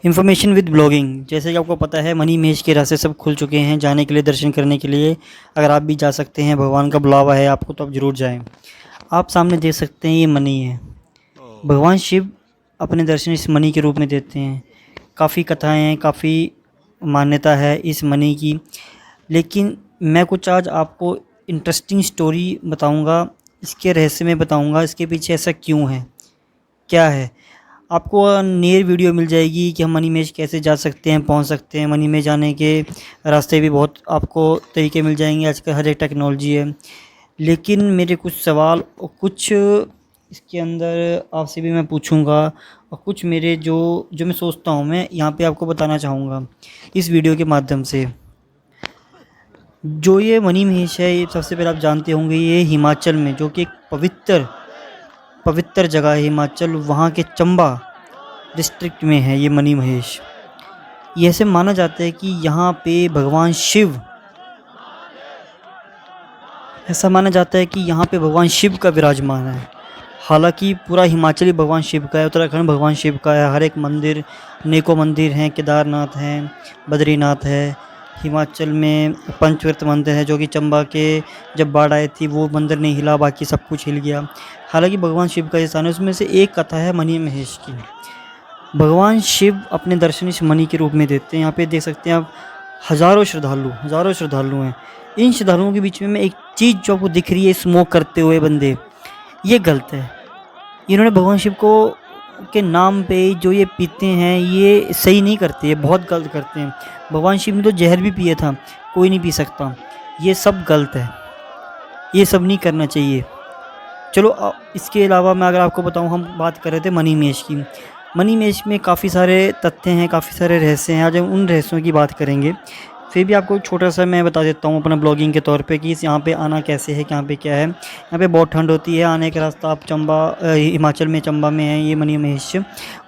Information with blogging. जैसे कि आपको पता है मनी महेश के रास्ते सब खुल चुके हैं जाने के लिए, दर्शन करने के लिए। अगर आप भी जा सकते हैं, भगवान का बुलावा है आपको, तो आप ज़रूर जाएं। आप सामने देख सकते हैं ये मनी है। भगवान शिव अपने दर्शन इस मनी के रूप में देते हैं। काफ़ी कथाएं हैं, काफ़ी मान्यता है इस मनी की। लेकिन मैं कुछ आज आपको इंटरेस्टिंग स्टोरी बताऊंगा, इसके रहस्य में बताऊंगा, इसके पीछे ऐसा क्यों है, क्या है। आपको नियर वीडियो मिल जाएगी कि हम मनी महेश कैसे जा सकते हैं, पहुंच सकते हैं। मनी महेश जाने के रास्ते भी बहुत आपको तरीके मिल जाएंगे, आजकल हर एक टेक्नोलॉजी है। लेकिन मेरे कुछ सवाल और कुछ इसके अंदर आपसे भी मैं पूछूंगा, और कुछ मेरे जो जो मैं सोचता हूँ मैं यहाँ पे आपको बताना चाहूँगा इस वीडियो के माध्यम से। जो ये मनी महेश है, ये सबसे पहले आप जानते होंगे ये हिमाचल में, जो कि एक पवित्र जगह है हिमाचल, वहाँ के चंबा डिस्ट्रिक्ट में है ये मनी महेश। ये ऐसे माना जाता है कि यहाँ पे भगवान शिव, ऐसा माना जाता है कि यहाँ पे भगवान शिव का विराजमान है। हालांकि पूरा हिमाचली भगवान शिव का है, उत्तराखंड भगवान शिव का है। हर एक मंदिर, अनेकों मंदिर हैं, केदारनाथ हैं, बद्रीनाथ है। हिमाचल में पंचतीर्थ मंदिर है, जो कि चंबा के जब बाढ़ आई थी वो मंदिर नहीं हिला, बाकी सब कुछ हिल गया। हालांकि भगवान शिव का स्थान है। उसमें से एक कथा है मनी महेश की। भगवान शिव अपने दर्शन इस मणि के रूप में देते हैं। यहाँ पे देख सकते हैं आप, हज़ारों श्रद्धालु हैं। इन श्रद्धालुओं के बीच में एक चीज़ जो आपको दिख रही है, स्मोक करते हुए बंदे, ये गलत है। इन्होंने भगवान शिव को के नाम पे जो ये पीते हैं, ये सही नहीं करते, ये बहुत गलत करते हैं। भगवान शिव ने तो जहर भी पिया था, कोई नहीं पी सकता। ये सब गलत है, ये सब नहीं करना चाहिए। चलो इसके अलावा मैं अगर आपको बताऊं, हम बात कर रहे थे मनी महेश की। मनी महेश में काफ़ी सारे तथ्य हैं, काफ़ी सारे रहस्य हैं। आज हम उन रहस्यों की बात करेंगे। फिर भी आपको छोटा सा मैं बता देता हूँ अपना ब्लॉगिंग के तौर पे कि इस यहाँ पे आना कैसे है, यहाँ पे क्या है। यहाँ पे बहुत ठंड होती है। आने का रास्ता आप चंबा, हिमाचल में चंबा में है ये मनी महेश,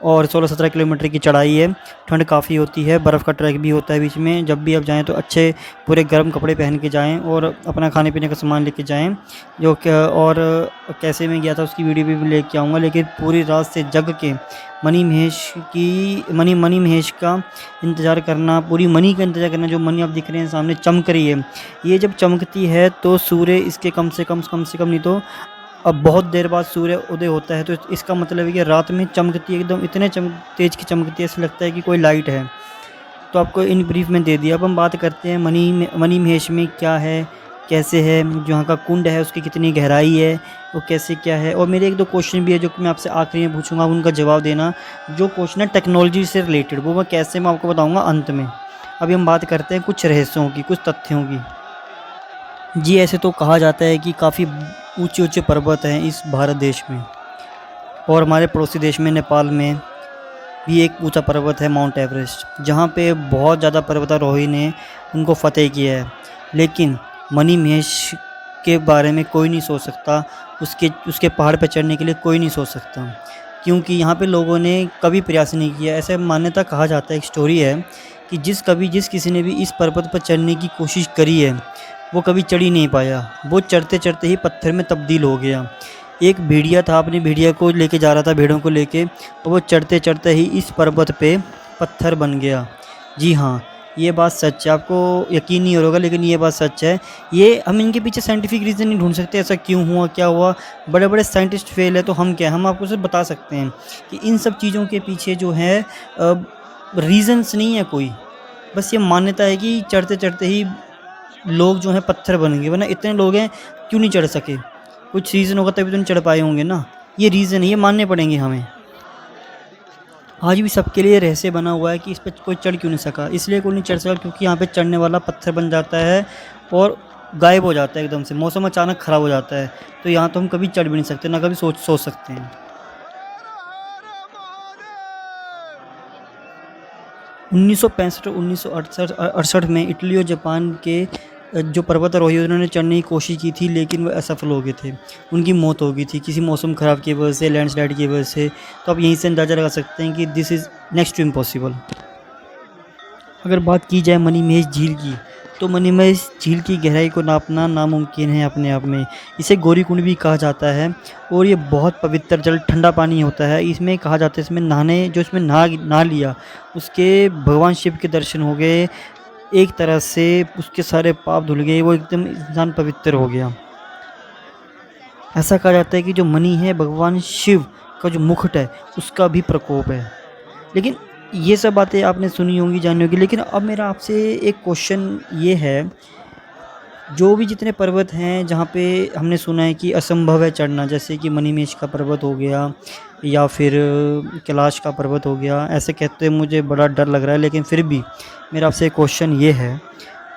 और 16-17 किलोमीटर की चढ़ाई है। ठंड काफ़ी होती है, बर्फ़ का ट्रैक भी होता है बीच में। जब भी आप जाएँ तो अच्छे पूरे गर्म कपड़े पहन के जाएँ, और अपना खाने पीने का सामान लेके जाएँ। जो और कैसे मैं गया था उसकी वीडियो भी लेके आऊँगा। लेकिन पूरी रात से जग के मनी महेश का इंतज़ार करना, पूरी मनी का इंतज़ार करना। जो मनी आप दिख रहे हैं सामने चमक रही है, ये जब चमकती है तो सूर्य इसके कम से कम नहीं तो अब बहुत देर बाद सूर्य उदय होता है। तो इसका मतलब है कि रात में चमकती है, एकदम इतने तेज़ की चमकती है, ऐसा लगता है कि कोई लाइट है। तो आपको इन ब्रीफ में दे दिया। अब हम बात करते हैं मनी महेश में क्या है, कैसे है, जो यहाँ का कुंड है उसकी कितनी गहराई है, वो कैसे क्या है। और मेरे एक दो क्वेश्चन भी है जो कि मैं आपसे आखिरी में पूछूंगा, उनका जवाब देना। जो क्वेश्चन है टेक्नोलॉजी से रिलेटेड, वो मैं कैसे मैं आपको बताऊंगा अंत में। अभी हम बात करते हैं कुछ रहस्यों की, कुछ तथ्यों की। जी, ऐसे तो कहा जाता है कि काफ़ी ऊंचे ऊंचे पर्वत हैं इस भारत देश में, और हमारे पड़ोसी देश में नेपाल में भी एक ऊंचा पर्वत है माउंट एवरेस्ट, जहाँ पे बहुत ज़्यादा पर्वतारोही ने उनको फतेह किया है। लेकिन मनी महेश के बारे में कोई नहीं सोच सकता, उसके पहाड़ पर चढ़ने के लिए कोई नहीं सोच सकता, क्योंकि यहाँ पे लोगों ने कभी प्रयास नहीं किया। ऐसे मान्यता कहा जाता है, एक स्टोरी है कि जिस किसी ने भी इस पर्वत पर चढ़ने की कोशिश करी है, वो कभी चढ़ ही नहीं पाया। वो चढ़ते चढ़ते ही पत्थर में तब्दील हो गया। एक भेड़िया था, अपनी भेड़िया को लेके जा रहा था, भेड़ों को लेके, और वो चढ़ते चढ़ते ही इस पर्वत पे पत्थर बन गया। जी हाँ, ये बात सच है। आपको यकीन नहीं होगा, लेकिन ये बात सच है। ये हम इनके पीछे साइंटिफिक रीज़न नहीं ढूंढ सकते, ऐसा क्यों हुआ, क्या हुआ। बड़े बड़े साइंटिस्ट फेल है, तो हम क्या, हम आपको सिर्फ बता सकते हैं कि इन सब चीज़ों के पीछे जो है रीज़न्स नहीं है कोई। बस ये मान्यता है कि चढ़ते चढ़ते ही लोग जो हैं पत्थर बन गए, वरना इतने लोग हैं क्यों नहीं चढ़ सके। कुछ रीज़न होगा तभी तो नहीं चढ़ पाए होंगे ना। ये रीज़न है, ये मानने पड़ेंगे हमें। आज भी सबके लिए रहस्य बना हुआ है कि इस पर कोई चढ़ क्यों नहीं सका। इसलिए कोई नहीं चढ़ सका क्योंकि यहाँ पे चढ़ने वाला पत्थर बन जाता है और गायब हो जाता है एकदम से। मौसम अचानक ख़राब हो जाता है, तो यहाँ तो हम कभी चढ़ भी नहीं सकते, ना कभी सोच सकते हैं। 1965 और 1968 में इटली और जापान के जो पर्वतारोही उन्होंने चढ़ने की कोशिश की थी, लेकिन वो असफल हो गए थे। उनकी मौत हो गई थी किसी मौसम ख़राब की वजह से, लैंडस्लाइड की वजह से। तो आप यहीं से अंदाज़ा लगा सकते हैं कि this is next to impossible. अगर बात की जाए मनी महेश झील की, तो मणिमय झील की गहराई को नापना नामुमकिन है अपने आप में। इसे गौरीकुंड भी कहा जाता है और ये बहुत पवित्र जल ठंडा पानी होता है। इसमें कहा जाता है इसमें नहाने जो इसमें नहा लिया उसके भगवान शिव के दर्शन हो गए, एक तरह से उसके सारे पाप धुल गए, वो एकदम इंसान पवित्र हो गया। ऐसा कहा जाता है कि जो मणि है भगवान शिव का जो मुकुट है उसका भी प्रकोप है। लेकिन ये सब बातें आपने सुनी होंगी, जानी होगी, लेकिन अब मेरा आपसे एक क्वेश्चन ये है, जो भी जितने पर्वत हैं जहाँ पे हमने सुना है कि असंभव है चढ़ना, जैसे कि मणिमहेश का पर्वत हो गया या फिर कैलाश का पर्वत हो गया, ऐसे कहते हुए मुझे बड़ा डर लग रहा है। लेकिन फिर भी मेरा आपसे एक क्वेश्चन ये है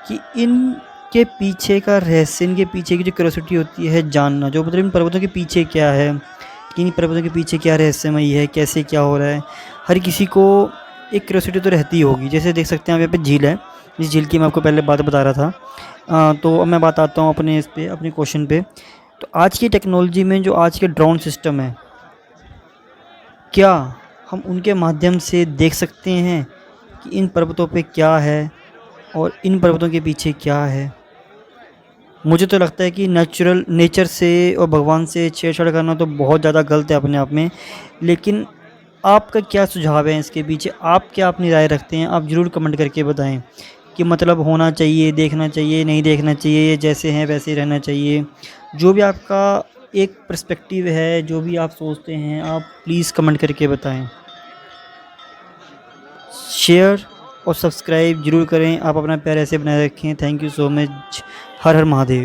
कि इनके पीछे का रहस्य, इनके पीछे की जो क्यूरियोसिटी होती है जानना, जो मतलब इन पर्वतों के पीछे क्या है, कि इन पर्वतों के पीछे क्या रहस्यमयी है, कैसे क्या हो रहा है, हर किसी को एक क्यूरियोसिटी तो रहती होगी। जैसे देख सकते हैं आप यहाँ पे झील है, इस झील की मैं आपको पहले बात बता रहा था। तो अब मैं बात आता हूँ अपने इस पे, अपने क्वेश्चन पे। तो आज की टेक्नोलॉजी में जो आज के ड्रोन सिस्टम है, क्या हम उनके माध्यम से देख सकते हैं कि इन पर्वतों पे क्या है और इन पर्वतों के पीछे क्या है? मुझे तो लगता है कि नेचर से और भगवान से छेड़छाड़ करना तो बहुत ज़्यादा गलत है अपने आप में। लेकिन आपका क्या सुझाव है इसके पीछे? आप क्या अपनी राय रखते हैं? आप ज़रूर कमेंट करके बताएं कि मतलब होना चाहिए, देखना चाहिए, नहीं देखना चाहिए, ये जैसे हैं वैसे ही रहना चाहिए। जो भी आपका एक पर्सपेक्टिव है, जो भी आप सोचते हैं, आप प्लीज़ कमेंट करके बताएं। शेयर और सब्सक्राइब ज़रूर करें। आप अपना प्यार ऐसे बनाए रखें। Thank you so much. Her her Mahadev.